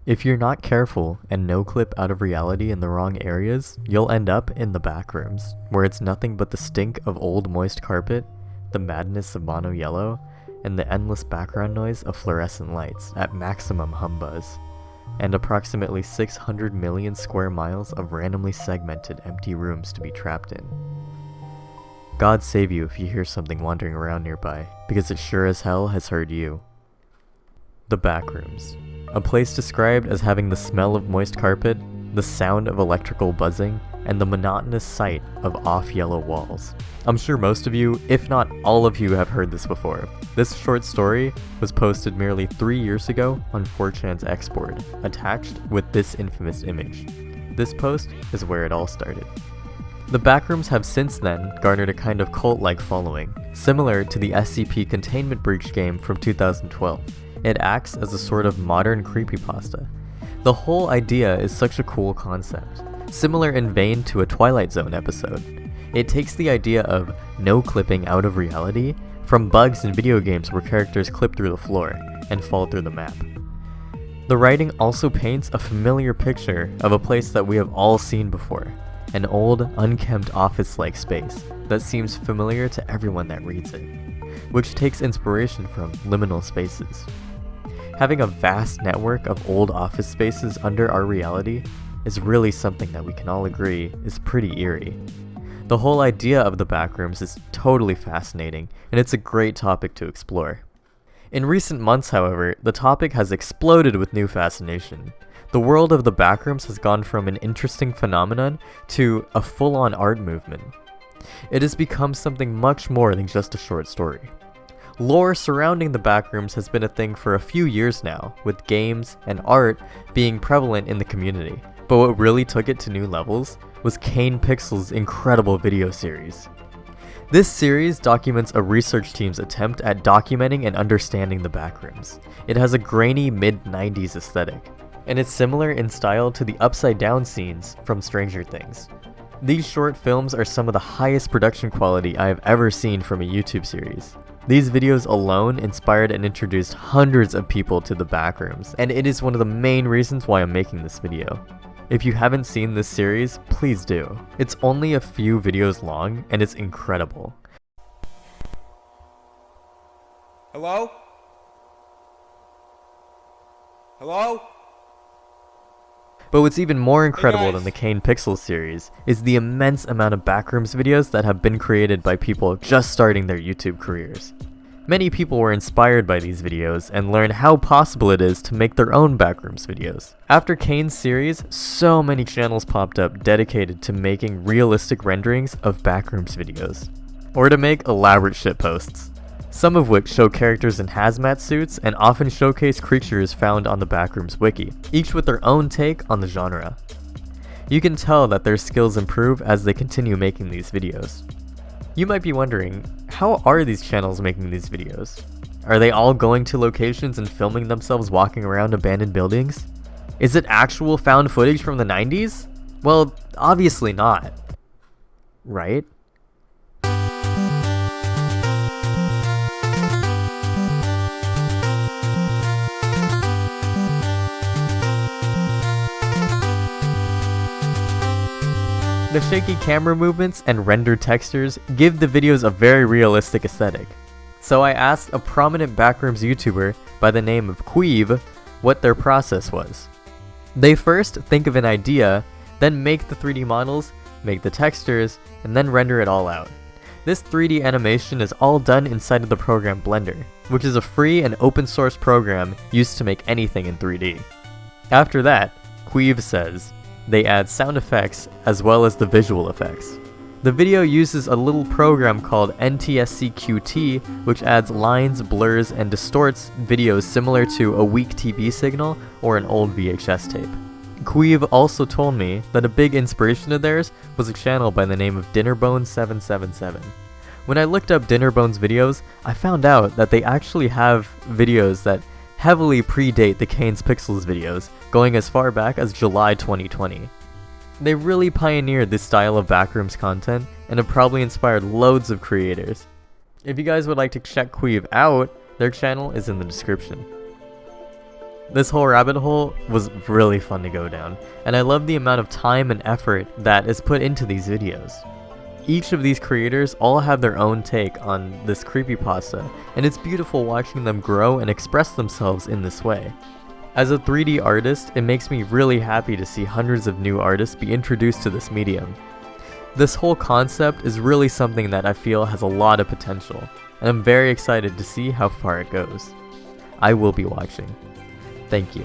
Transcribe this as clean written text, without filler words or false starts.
If you're not careful and no clip out of reality in the wrong areas, you'll end up in the backrooms, where it's nothing but the stink of old moist carpet, the madness of mono yellow, and the endless background noise of fluorescent lights at maximum hum buzz, and approximately 600 million square miles of randomly segmented empty rooms to be trapped in. God save you if you hear something wandering around nearby, because it sure as hell has heard you. The Backrooms. A place described as having the smell of moist carpet, the sound of electrical buzzing, and the monotonous sight of off-yellow walls. I'm sure most of you, if not all of you, have heard this before. This short story was posted merely 3 years ago on 4chan's Export, attached with this infamous image. This post is where it all started. The Backrooms have since then garnered a kind of cult-like following, similar to the SCP Containment Breach game from 2012. It acts as a sort of modern creepypasta. The whole idea is such a cool concept, similar in vein to a Twilight Zone episode. It takes the idea of no clipping out of reality from bugs in video games where characters clip through the floor and fall through the map. The writing also paints a familiar picture of a place that we have all seen before, an old, unkempt office-like space that seems familiar to everyone that reads it, which takes inspiration from liminal spaces. Having a vast network of old office spaces under our reality is really something that we can all agree is pretty eerie. The whole idea of the Backrooms is totally fascinating, and it's a great topic to explore. In recent months, however, the topic has exploded with new fascination. The world of the Backrooms has gone from an interesting phenomenon to a full-on art movement. It has become something much more than just a short story. Lore surrounding the Backrooms has been a thing for a few years now, with games and art being prevalent in the community. But what really took it to new levels was Kane Pixel's incredible video series. This series documents a research team's attempt at documenting and understanding the Backrooms. It has a grainy mid-90s aesthetic, and it's similar in style to the upside-down scenes from Stranger Things. These short films are some of the highest production quality I have ever seen from a YouTube series. These videos alone inspired and introduced hundreds of people to the Backrooms, and it is one of the main reasons why I'm making this video. If you haven't seen this series, please do. It's only a few videos long, and it's incredible. Hello? Hello? But what's even more incredible than the Kane Pixel series is the immense amount of Backrooms videos that have been created by people just starting their YouTube careers. Many people were inspired by these videos and learned how possible it is to make their own Backrooms videos. After Kane's series, so many channels popped up dedicated to making realistic renderings of Backrooms videos, or to make elaborate shitposts, some of which show characters in hazmat suits and often showcase creatures found on the Backrooms wiki, each with their own take on the genre. You can tell that their skills improve as they continue making these videos. You might be wondering, how are these channels making these videos? Are they all going to locations and filming themselves walking around abandoned buildings? Is it actual found footage from the 90s? Well, obviously not. Right? The shaky camera movements and rendered textures give the videos a very realistic aesthetic. So I asked a prominent Backrooms YouTuber by the name of Queefs what their process was. They first think of an idea, then make the 3D models, make the textures, and then render it all out. This 3D animation is all done inside of the program Blender, which is a free and open source program used to make anything in 3D. After that, Queefs says, they add sound effects as well as the visual effects. The video uses a little program called NTSC-QT, which adds lines, blurs, and distorts videos similar to a weak TV signal or an old VHS tape. Queefs also told me that a big inspiration of theirs was a channel by the name of Dinnerbone777. When I looked up Dinnerbone's videos, I found out that they actually have videos that heavily predate the Kane Pixel's videos, going as far back as July 2020. They really pioneered this style of Backrooms content and have probably inspired loads of creators. If you guys would like to check Queefs out, their channel is in the description. This whole rabbit hole was really fun to go down, and I love the amount of time and effort that is put into these videos. Each of these creators all have their own take on this creepypasta, and it's beautiful watching them grow and express themselves in this way. As a 3D artist, it makes me really happy to see hundreds of new artists be introduced to this medium. This whole concept is really something that I feel has a lot of potential, and I'm very excited to see how far it goes. I will be watching. Thank you.